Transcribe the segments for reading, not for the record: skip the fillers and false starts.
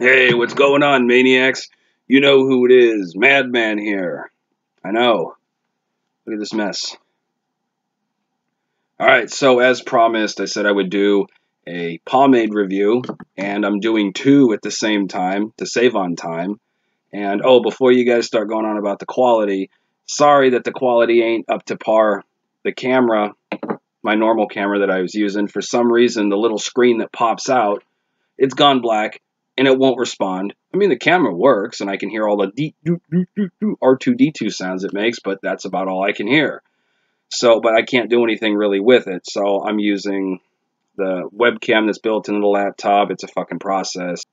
Hey, what's going on, maniacs? You know who it is. Madman here. I know. Look at this mess. Alright, so as promised, I said I would do a pomade review, and I'm doing two at the same time to save on time. And, oh, before you guys start going on about the quality, sorry that the quality ain't up to par. The camera, my normal camera that I was using, for some reason, the little screen that pops out, it's gone black, and it won't respond. I mean, the camera works, and I can hear all the R2-D2 sounds it makes, but that's about all I can hear. So, but I can't do anything really with it, so I'm using the webcam that's built into the laptop. It's a fucking process.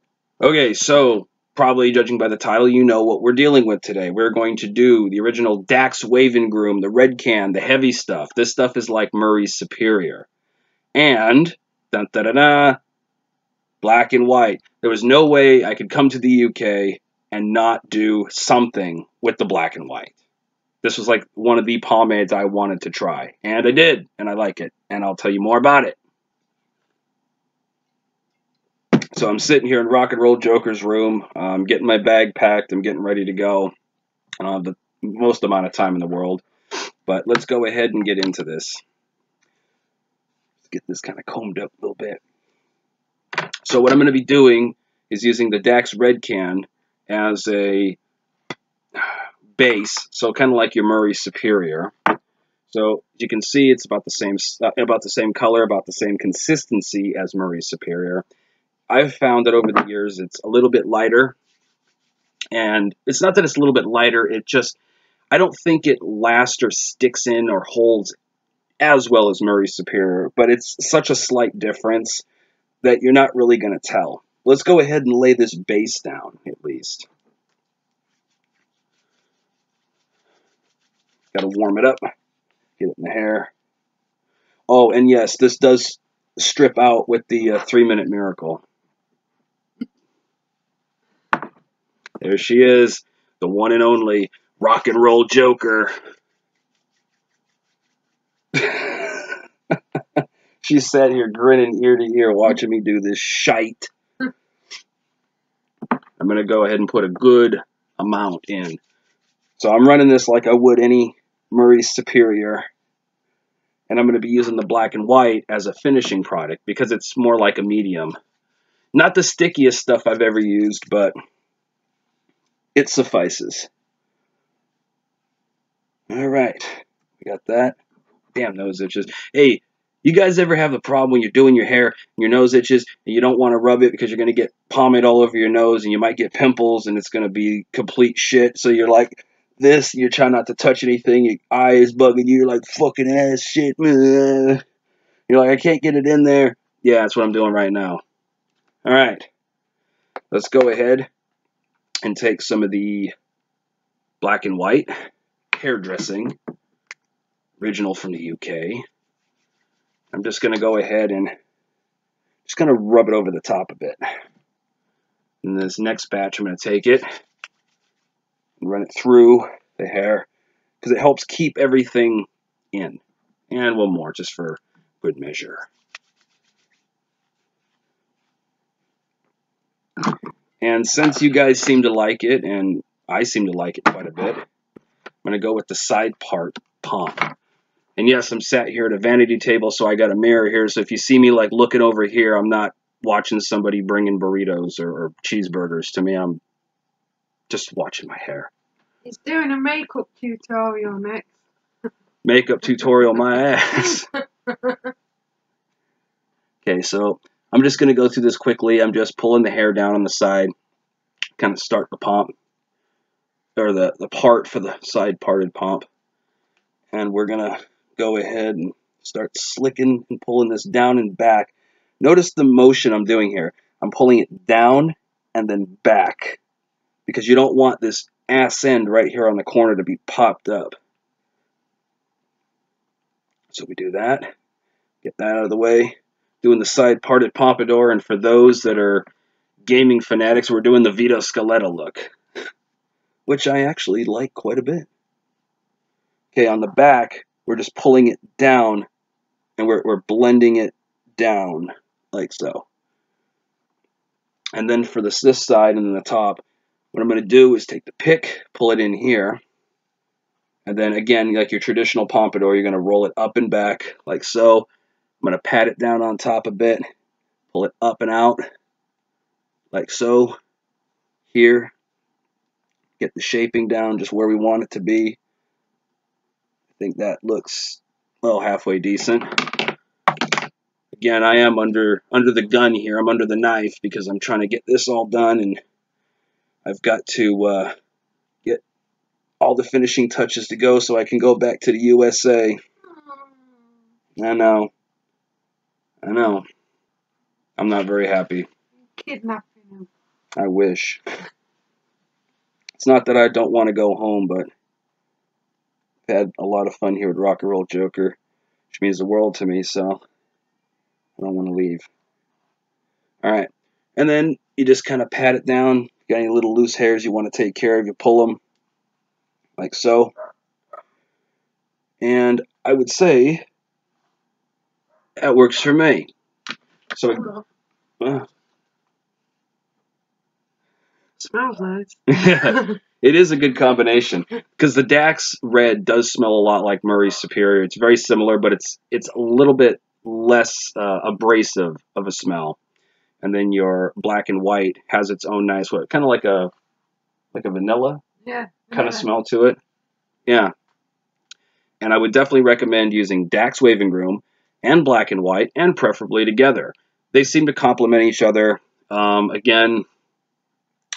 Okay, so probably judging by the title, you know what we're dealing with today. We're going to do the original Dax Groom, the red can, the heavy stuff. This stuff is like Murray's Superior. And, dun-da-da-da, black and white. There was no way I could come to the UK and not do something with the black and white. This was like one of the pomades I wanted to try. And I did, and I like it. And I'll tell you more about it. So I'm sitting here in Rock and Roll Joker's room. I'm getting my bag packed. I'm getting ready to go. I don't have the most amount of time in the world. But let's go ahead and get into this. Let's get this kind of combed up a little bit. So what I'm going to be doing is using the Dax Red Can as a base, so kind of like your Murray's Superior. So as you can see, it's about the same color, about the same consistency as Murray's Superior. I've found that over the years it's a little bit lighter, and it's not that it's a little bit lighter, it just, I don't think it lasts or sticks in or holds as well as Murray's Superior, but it's such a slight difference that you're not really going to tell. Let's go ahead and lay this base down, at least. Got to warm it up, get it in the hair. Oh, and yes, this does strip out with the 3-minute miracle. There she is, the one and only Rock and Roll Joker. She sat here grinning ear to ear watching me do this shite. I'm going to go ahead and put a good amount in. So I'm running this like I would any Murray's Superior. And I'm going to be using the black and white as a finishing product because it's more like a medium. Not the stickiest stuff I've ever used, but it suffices. All right. We got that. Damn, nose itches. Hey, you guys ever have a problem when you're doing your hair and your nose itches and you don't want to rub it because you're going to get pomade all over your nose and you might get pimples and it's going to be complete shit? So you're like this, you're trying not to touch anything, your eye is bugging you, you're like fucking ass shit. You're like, I can't get it in there. Yeah, that's what I'm doing right now. All right. Let's go ahead and take some of the black and white hair dressing, original from the UK. I'm just going to go ahead and just going to rub it over the top a bit. In this next batch, I'm going to take it and run it through the hair because it helps keep everything in. And one more just for good measure. And since you guys seem to like it, and I seem to like it quite a bit, I'm going to go with the side part pomp. And yes, I'm sat here at a vanity table, so I got a mirror here. So if you see me like looking over here, I'm not watching somebody bringing burritos or cheeseburgers to me. I'm just watching my hair. He's doing a makeup tutorial next. Makeup tutorial my ass. Okay, so I'm just going to go through this quickly. I'm just pulling the hair down on the side, kind of start the pomp, or the part for the side parted pomp. And we're going to go ahead and start slicking and pulling this down and back. Notice the motion I'm doing here. I'm pulling it down and then back because you don't want this ass end right here on the corner to be popped up. So we do that. Get that out of the way. Doing the side parted pompadour, and for those that are gaming fanatics, we're doing the Vito Scaletta look, which I actually like quite a bit. Okay, on the back, we're just pulling it down, and we're blending it down, like so. And then for this side and then the top, what I'm going to do is take the pick, pull it in here, and then again, like your traditional pompadour, you're going to roll it up and back like so. I'm going to pat it down on top a bit, pull it up and out like so. Here, get the shaping down just where we want it to be. I think that looks, well, halfway decent. Again, I am under the gun here. I'm under the knife because I'm trying to get this all done, and I've got to get all the finishing touches to go so I can go back to the USA. I know. I'm not very happy. Kidnapping him. I wish. It's not that I don't want to go home, but I've had a lot of fun here with Rock and Roll Joker, which means the world to me, so I don't want to leave. Alright, and then you just kind of pat it down. If you got any little loose hairs you want to take care of, you pull them like so. And I would say that works for me. So Smells nice. it is a good combination because the Dax Red does smell a lot like Murray's Superior. It's very similar, but it's a little bit less abrasive of a smell. And then your Black and White has its own nice, kind of like a vanilla kind of smell to it. Yeah. And I would definitely recommend using Dax Wave and Groom and Black and White, and preferably together. They seem to complement each other. Again,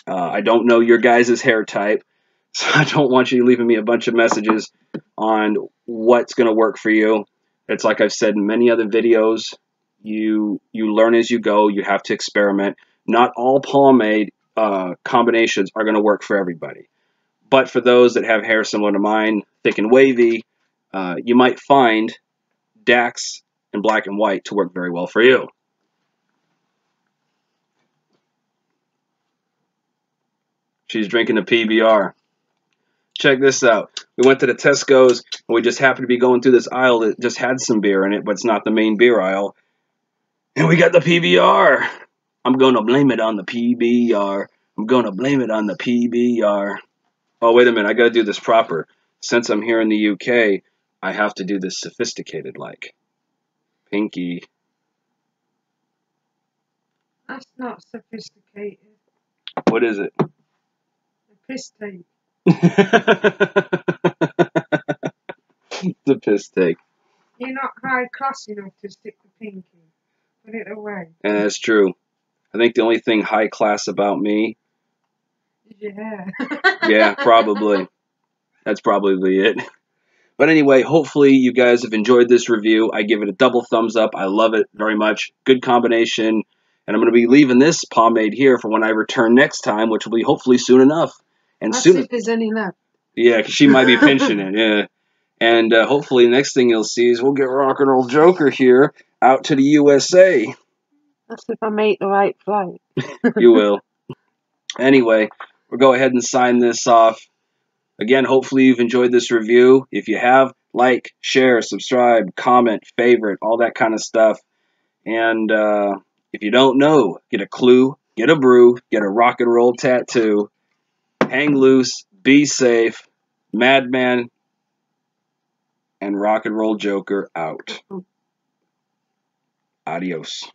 I don't know your guys' hair type, so I don't want you leaving me a bunch of messages on what's going to work for you. It's like I've said in many other videos, you learn as you go. You have to experiment. Not all pomade combinations are going to work for everybody. But for those that have hair similar to mine, thick and wavy, you might find Dax and Black and White to work very well for you. She's drinking a PBR. Check this out. We went to the Tesco's, and we just happened to be going through this aisle that just had some beer in it, but it's not the main beer aisle. And we got the PBR. I'm going to blame it on the PBR. I'm going to blame it on the PBR. Oh, wait a minute. I got to do this proper. Since I'm here in the UK, I have to do this sophisticated like. Pinky. That's not sophisticated. What is it? A piss take. The piss take. You're not high class enough to stick the pinky. Put it away. And that's true. I think the only thing high class about me is your hair. Yeah, probably. That's probably it. But anyway, hopefully you guys have enjoyed this review. I give it a double thumbs up. I love it very much. Good combination. And I'm going to be leaving this pomade here for when I return next time, which will be hopefully soon enough. And That's soon, if there's any left. Yeah, because she might be pinching it. Yeah. And hopefully the next thing you'll see is we'll get Rock and Roll Joker here out to the USA. That's if I make the right flight. You will. Anyway, we'll go ahead and sign this off. Again, hopefully you've enjoyed this review. If you have, like, share, subscribe, comment, favorite, all that kind of stuff. And if you don't know, get a clue, get a brew, get a rock and roll tattoo, hang loose, be safe, Madman, and Rock and Roll Joker out. Adios.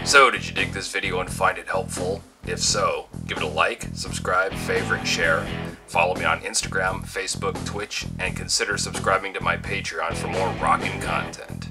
So, did you dig this video and find it helpful? If so, give it a like, subscribe, favorite, share. Follow me on Instagram, Facebook, Twitch, and consider subscribing to my Patreon for more rockin' content.